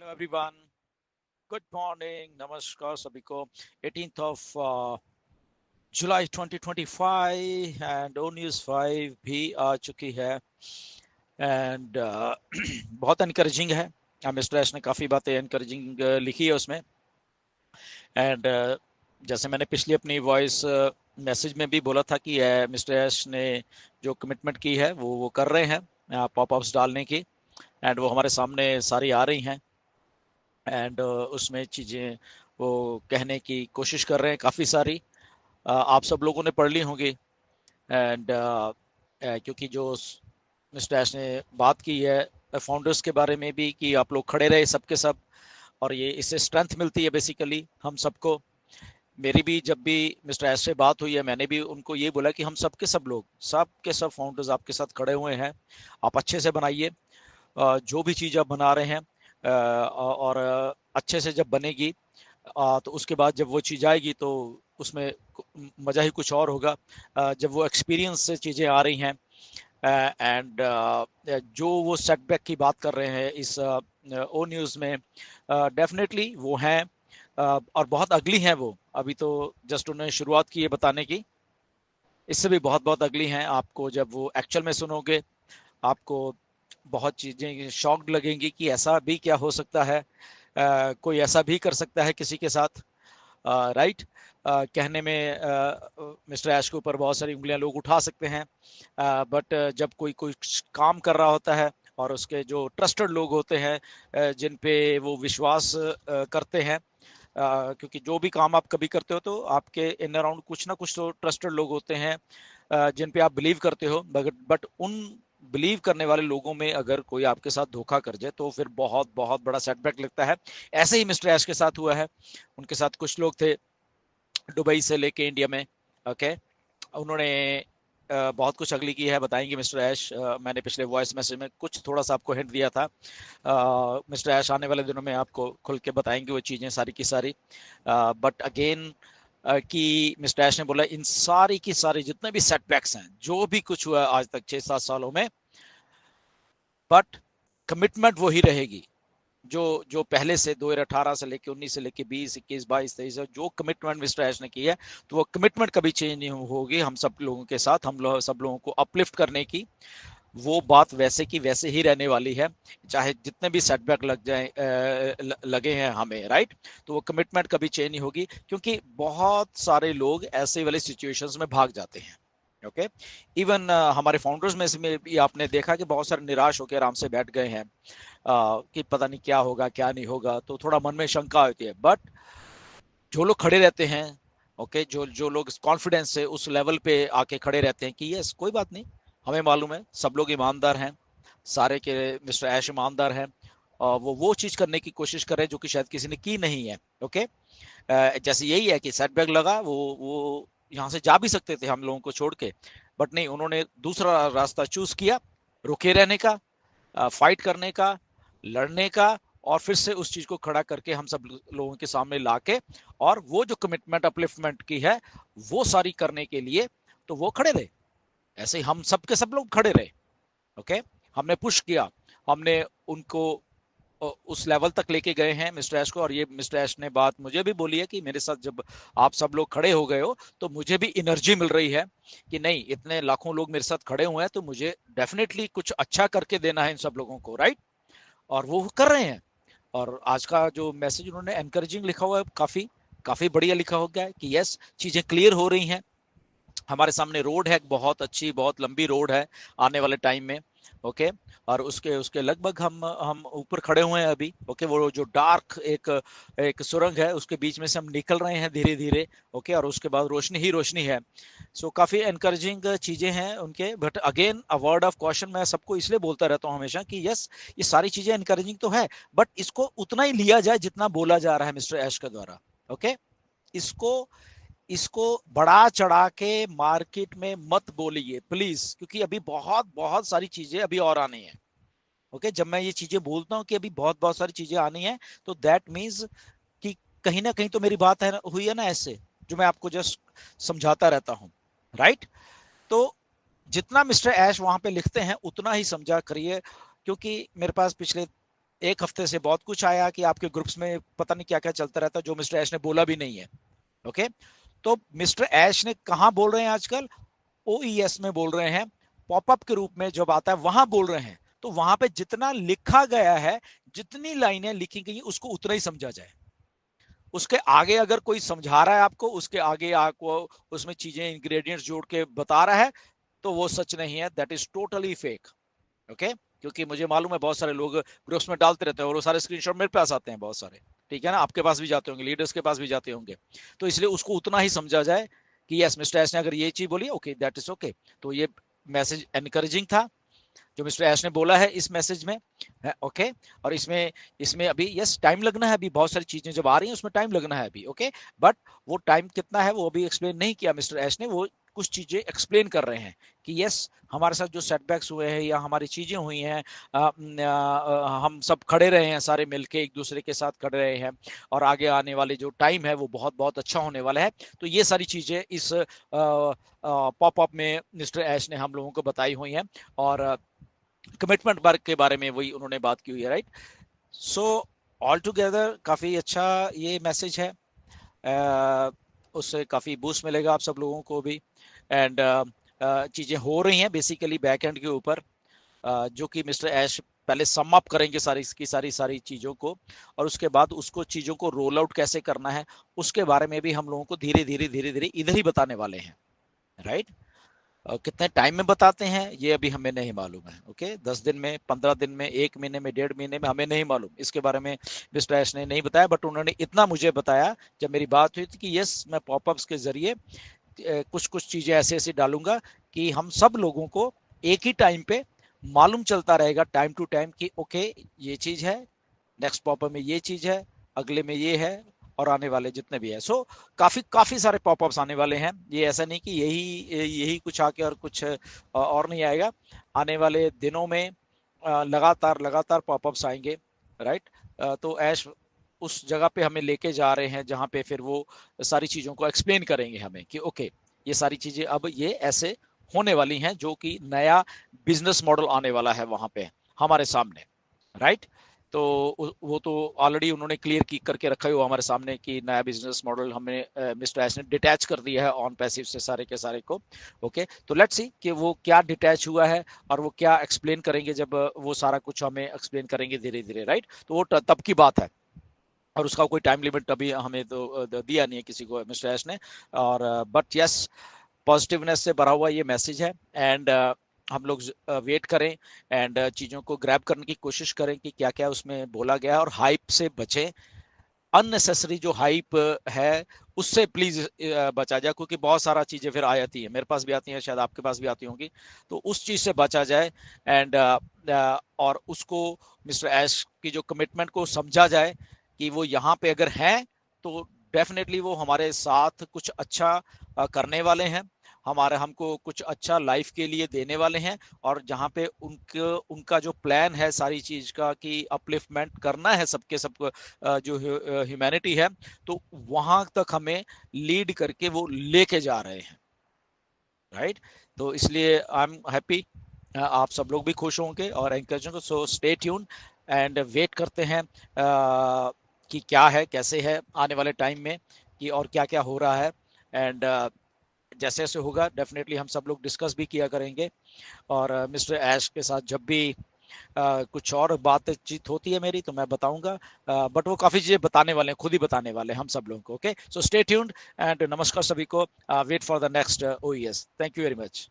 Hello everyone, good morning, नमस्कार सभी को। 18th ऑफ जुलाई 2025 एंड ओ न्यूज़ 5 भी आ चुकी है एंड बहुत इनकरेजिंग है। मिस्टर एश ने काफ़ी बातें इनकरेजिंग लिखी है उसमें एंड जैसे मैंने पिछली अपनी वॉइस मैसेज में भी बोला था कि मिस्टर एश ने जो कमिटमेंट की है वो कर रहे हैं पॉपअप्स डालने की एंड वो हमारे सामने सारी आ रही हैं एंड उसमें चीज़ें वो कहने की कोशिश कर रहे हैं काफ़ी सारी। आप सब लोगों ने पढ़ ली होंगी एंड क्योंकि जो मिस्टर ऐश ने बात की है फाउंडर्स के बारे में भी कि आप लोग खड़े रहे सबके सब, और ये इससे स्ट्रेंथ मिलती है बेसिकली हम सबको। मेरी भी जब भी मिस्टर ऐश से बात हुई है मैंने भी उनको ये बोला कि हम सबके सब लोग सब के सब फाउंडर्स आपके साथ खड़े हुए हैं। आप अच्छे से बनाइए जो भी चीज़ आप बना रहे हैं और अच्छे से जब बनेगी तो उसके बाद जब वो चीज़ आएगी तो उसमें मज़ा ही कुछ और होगा। जब वो एक्सपीरियंस से चीज़ें आ रही हैं एंड जो वो सेटबैक की बात कर रहे हैं इस ओ न्यूज़ में, डेफिनेटली वो हैं और बहुत अगली हैं वो। अभी तो जस्ट उन्होंने शुरुआत की है बताने की, इससे भी बहुत बहुत अगली हैं। आपको जब वो एक्चुअल में सुनोगे आपको बहुत चीज़ें शॉक्ड लगेंगी कि ऐसा भी क्या हो सकता है, कोई ऐसा भी कर सकता है किसी के साथ, राइट। कहने में मिस्टर ऐश के ऊपर बहुत सारी उंगलियां लोग उठा सकते हैं, बट जब कोई कोई काम कर रहा होता है और उसके जो ट्रस्टेड लोग होते हैं जिन पे वो विश्वास करते हैं, क्योंकि जो भी काम आप कभी करते हो तो आपके इन अराउंड कुछ ना कुछ तो ट्रस्टेड लोग होते हैं जिन पे आप बिलीव करते हो, बट उन बिलीव करने वाले लोगों में अगर कोई आपके साथ धोखा कर जाए तो फिर बहुत बहुत बड़ा सेटबैक लगता है। ऐसे ही मिस्टर ऐश के साथ हुआ है। उनके साथ कुछ लोग थे दुबई से लेके इंडिया में, ओके। उन्होंने बहुत कुछ अगली की है, बताएंगे मिस्टर ऐश। मैंने पिछले वॉइस मैसेज में कुछ थोड़ा सा आपको हिंट दिया था। मिस्टर ऐश आने वाले दिनों में आपको खुल के बताएंगे वो चीज़ें सारी की सारी। बट अगेन कि मिस्टर ऐश ने बोला इन सारी की सारी जितने भी सेटबैक्स हैं जो भी कुछ हुआ आज तक 6-7 सालों में, बट कमिटमेंट वही रहेगी जो जो पहले से 2018 से लेके 19 से लेके 20 21 22 23 जो कमिटमेंट मिस्टर ऐश ने की है, तो वो कमिटमेंट कभी चेंज नहीं होगी हम सब लोगों के साथ। सब लोगों को अपलिफ्ट करने की वो बात वैसे की वैसे ही रहने वाली है, चाहे जितने भी सेटबैक लग जाए लगे हैं हमें, राइट। तो वो कमिटमेंट कभी चेंज नहीं होगी क्योंकि बहुत सारे लोग ऐसे वाले सिचुएशंस में भाग जाते हैं, ओके। इवन हमारे फाउंडर्स में भी आपने देखा कि बहुत सारे निराश होकर आराम से बैठ गए हैं कि पता नहीं क्या होगा क्या नहीं होगा, तो थोड़ा मन में शंका होती है। बट जो लोग खड़े रहते हैं, ओके, जो जो लोग कॉन्फिडेंस से उस लेवल पे आके खड़े रहते हैं कि यस कोई बात नहीं, हमें मालूम है सब लोग ईमानदार हैं, सारे के मिस्टर ऐश ईमानदार हैं, और वो चीज करने की कोशिश कर रहे हैं जो कि शायद किसी ने की नहीं है, ओके। जैसे यही है कि सेटबैक लगा, वो यहाँ से जा भी सकते थे हम लोगों को छोड़ के, बट नहीं, उन्होंने दूसरा रास्ता चूज किया, रुके रहने का, फाइट करने का, लड़ने का, और फिर से उस चीज को खड़ा करके हम सब लोगों के सामने लाके, और वो जो कमिटमेंट अपलिफ्टमेंट की है वो सारी करने के लिए तो वो खड़े रहे। ऐसे ही हम सब के सब लोग खड़े रहे, ओके। हमने पुश किया, हमने उनको उस लेवल तक लेके गए हैं मिस्टर ऐश को। और ये मिस्टर ऐश ने बात मुझे भी बोली है कि मेरे साथ जब आप सब लोग खड़े हो गए हो तो मुझे भी एनर्जी मिल रही है कि नहीं, इतने लाखों लोग मेरे साथ खड़े हुए हैं तो मुझे डेफिनेटली कुछ अच्छा करके देना है इन सब लोगों को, राइट। और वो कर रहे हैं। और आज का जो मैसेज उन्होंने एनकरेजिंग लिखा हुआ है, काफी काफी बढ़िया लिखा हो गया है कि यस चीजें क्लियर हो रही हैं, हमारे सामने रोड है, बहुत अच्छी बहुत लंबी रोड है आने वाले टाइम में, ओके। और उसके उसके लगभग हम ऊपर खड़े हुए हैं अभी, ओके। वो जो डार्क एक एक सुरंग है उसके बीच में से हम निकल रहे हैं धीरे धीरे, ओके। और उसके बाद रोशनी ही रोशनी है। सो काफी एनकरेजिंग चीजें हैं उनके। But again a word of question मैं सबको इसलिए बोलता रहता हूँ हमेशा कि यस ये सारी चीजें एनकरेजिंग तो है, बट इसको उतना ही लिया जाए जितना बोला जा रहा है मिस्टर ऐश के द्वारा, ओके। इसको इसको बढ़ा चढ़ा के मार्केट में मत बोलिए प्लीज, क्योंकि अभी बहुत बहुत सारी चीजें अभी और आनी है, ओके। जब मैं ये चीजें बोलता हूँ कि अभी बहुत बहुत सारी चीजें आनी है तो दैट मीन्स कि कहीं ना कहीं तो मेरी बात है हुई है ना ऐसे, जो मैं आपको जस्ट समझाता रहता हूँ, राइट। तो जितना मिस्टर ऐश वहां पे लिखते हैं उतना ही समझा करिए, क्योंकि मेरे पास पिछले एक हफ्ते से बहुत कुछ आया कि आपके ग्रुप्स में पता नहीं क्या क्या चलता रहता है जो मिस्टर ऐश ने बोला भी नहीं है। ओके, तो मिस्टर ऐश ने कहां बोल रहे हैं आजकल? ओईएस में बोल रहे हैं, पॉपअप के रूप में जब आता है वहां बोल रहे हैं। तो वहां पे जितना लिखा गया है, जितनी लाइनें लिखी गई उसको उतना ही समझा जाए। उसके आगे अगर कोई समझा रहा है आपको, उसके आगे आपको उसमें चीजें इंग्रेडिएंट्स जोड़ के बता रहा है, तो वो सच नहीं है, that is totally fake. Okay, क्योंकि मुझे मालूम है बहुत सारे लोग ग्रुप्स में डालते रहते हैं और वो सारे स्क्रीनशॉट मेरे पास आते हैं बहुत सारे, ठीक है ना, आपके पास भी जाते होंगे, लीडर्स के पास भी जाते होंगे। तो इसलिए उसको उतना ही समझा जाए कि यस मिस्टर एस ने अगर ये चीज बोली, ओके दैट इज ओके। तो ये मैसेज एनकरेजिंग था जो मिस्टर एश ने बोला है इस मैसेज में, ओके। और इसमें इसमें अभी यस टाइम लगना है, अभी बहुत सारी चीजें जब आ रही हैं उसमें टाइम लगना है अभी, ओके। बट वो टाइम कितना है वो अभी एक्सप्लेन नहीं किया मिस्टर एश ने, वो कुछ चीजें एक्सप्लेन कर रहे हैं कि यस हमारे साथ जो सेटबैक्स हुए हैं या हमारी चीजें हुई हैं, हम सब खड़े रहे हैं, सारे मिलके एक दूसरे के साथ खड़े रहे हैं, और आगे आने वाले जो टाइम है वो बहुत बहुत अच्छा होने वाला है। तो ये सारी चीजें इस पॉपअप में मिस्टर ऐश ने हम लोगों को बताई हुई हैं, और कमिटमेंट वर्क के बारे में वही उन्होंने बात की हुई है, राइट। सो ऑल टुगेदर काफी अच्छा ये मैसेज है, उससे काफी बूस्ट मिलेगा आप सब लोगों को भी। एंड चीजें हो रही हैं बेसिकली बैक एंड के ऊपर, जो कि मिस्टर ऐश पहले सम अप करेंगे सारी की सारी सारी चीजों को, और उसके बाद उसको चीजों को रोल आउट कैसे करना है उसके बारे में भी हम लोगों को धीरे धीरे धीरे धीरे इधर ही बताने वाले हैं, राइट। कितने टाइम में बताते हैं ये अभी हमें नहीं मालूम है, ओके। 10 दिन में, 15 दिन में, 1 महीने में, 1.5 महीने में, हमें नहीं मालूम, इसके बारे में मिस्टर ऐश ने नहीं बताया। बट उन्होंने इतना मुझे बताया जब मेरी बात हुई थी कि यस मैं पॉपअप्स के जरिए कुछ कुछ चीजें ऐसे ऐसे डालूंगा कि हम सब लोगों को एक ही टाइम पे मालूम चलता रहेगा, टाइम टू टाइम, कि ओके ये चीज है, नेक्स्ट पॉपअप में ये चीज है, अगले में ये है, और आने वाले जितने भी है। सो काफी काफी सारे पॉपअप्स आने वाले हैं, ये ऐसा नहीं कि यही यही कुछ आके और कुछ और नहीं आएगा। आने वाले दिनों में लगातार लगातार पॉपअप्स आएंगे, राइट। तो ऐश उस जगह पे हमें लेके जा रहे हैं जहां पे फिर वो सारी चीजों को एक्सप्लेन करेंगे हमें कि ओके ये सारी चीजें अब ये ऐसे होने वाली हैं, जो कि नया बिजनेस मॉडल आने वाला है वहां पे हमारे सामने, राइट। तो वो तो ऑलरेडी उन्होंने क्लियर की करके रखा है वो हमारे सामने कि नया बिजनेस मॉडल हमें मिस्टर एस ने डिटैच कर दिया है ऑन पैसिव से सारे के सारे को, ओके। तो लेट्स सी कि वो क्या डिटैच हुआ है और वो क्या एक्सप्लेन करेंगे जब वो सारा कुछ हमें एक्सप्लेन करेंगे धीरे धीरे, राइट। तो वो तब की बात है, और उसका कोई टाइम लिमिट अभी हमें तो दिया नहीं है किसी को मिस्टर एस ने। और बट यस पॉजिटिवनेस से भरा हुआ ये मैसेज है, एंड हम लोग वेट करें एंड चीज़ों को ग्रैब करने की कोशिश करें कि क्या क्या उसमें बोला गया है, और हाइप से बचें। अननेसेसरी जो हाइप है उससे प्लीज बचा जाए, क्योंकि बहुत सारा चीजें फिर आ जाती है, मेरे पास भी आती हैं, शायद आपके पास भी आती होंगी। तो उस चीज से बचा जाए, एंड और उसको मिस्टर एश की जो कमिटमेंट को समझा जाए कि वो यहाँ पे अगर हैं तो डेफिनेटली वो हमारे साथ कुछ अच्छा करने वाले हैं, हमारे हमको कुछ अच्छा लाइफ के लिए देने वाले हैं, और जहाँ पे उनका जो प्लान है सारी चीज का कि अपलिफ्टमेंट करना है सबके सब जो ह्यूमैनिटी है, तो वहां तक हमें लीड करके वो लेके जा रहे हैं, राइट। तो इसलिए आई एम हैप्पी, आप सब लोग भी खुश होंगे और एंकरेज होंगे। So stay tune and wait करते हैं कि क्या है कैसे है आने वाले टाइम में, कि और क्या क्या हो रहा है। एंड जैसे जैसे होगा डेफिनेटली हम सब लोग डिस्कस भी किया करेंगे, और मिस्टर ऐश के साथ जब भी कुछ और बातचीत होती है मेरी तो मैं बताऊंगा। बट वो काफी चीजें बताने वाले हैं, खुद ही बताने वाले हैं हम सब लोगों को, okay. So stay tuned and नमस्कार सभी को, wait for the next OES. Thank you very much.